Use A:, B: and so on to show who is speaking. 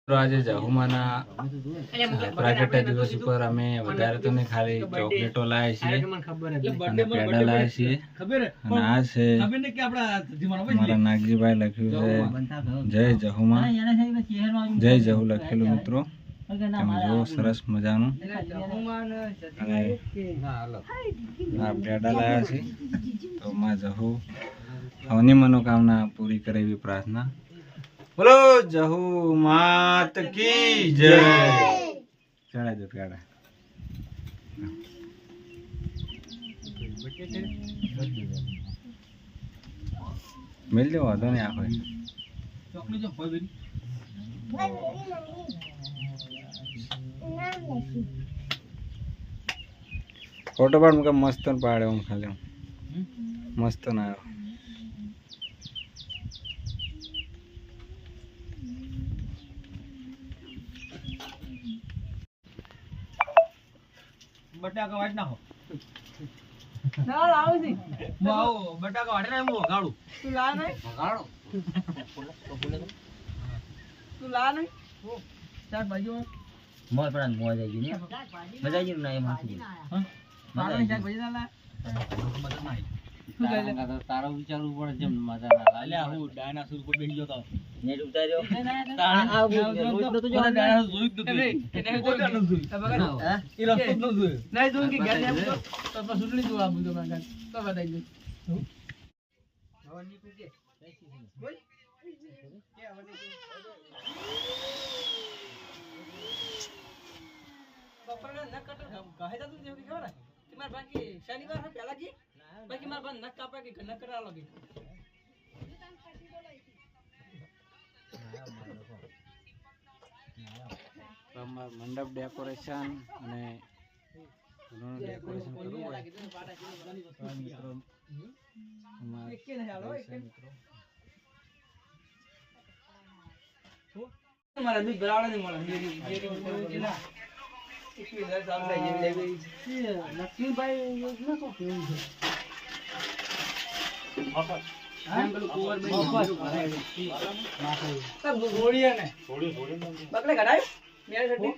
A: આજે જહુમાના પ્રાગટ્ય દિવસ ઉપર અમે વધારે તો નહીં ખાલી ચોકલેટો લાવ્યા છીએ અને પેડા લાવ્યા છીએ અને આ છે મારા નાગજીભાઈ લખ્યું છે જય જહુમા જય જહુ લખેલું મિત્રો તમે જો સરસ મજાનું અને આ પેડા લાવ્યા છે તો માં જહુ આવની મનોકામના પૂરી કરે એવી પ્રાર્થના। बोलो जहू मात की जय। चढ़ा दो प्यारा मिल जाओ वादो नहीं आखो चॉकलेट जो खोई बेरी फोटो पाड़ मुका मस्त पाड़े हम खाली मस्त ना बटाका वाट ना हो ना लाओ सी वाओ बटाका वाट ना मो गाड़ू तू ला नहीं गाड़ू तू ला नहीं ओ चार बाजू मोर पर मोर जाई ने मजा जी ना एम हाथी हां मारो चार बाजू ना ला मजा नहीं तू ले ले तारो विचारू पड़े जम मजा ना ला ले હું ડાયનાસોર પર બેસી ગયો તો નેટ ઉતાર્યો તાણા રોજ તો જો ડાયનાસોર જોઈ તો એને કોઈ ન જોઈ બગા હે ઈ રસ્તો ન જોઈ નહીં જોઈ કે ઘરે આવું તો બસ સુટલી જો આ બધો માં તો બતાઈ દે હવાની કુકે બોલ કે હવાની બપોરના ન કટ કહે તા તું જેવી ખબર તમાર બાકી શનિવાર હે પહેલા જી બાકી માર બંધ નક કાપા કે ન કરા લગી મંડપ ડેકોરેશન અને ડેકોરેશન કરવું હોય મિત્રો મારા દૂધ બરાબર નહીં મળે લક્ષ્મીભાઈ યોજના શું કેવું છે गोड़िया ने बकले घटाई मेरे छठी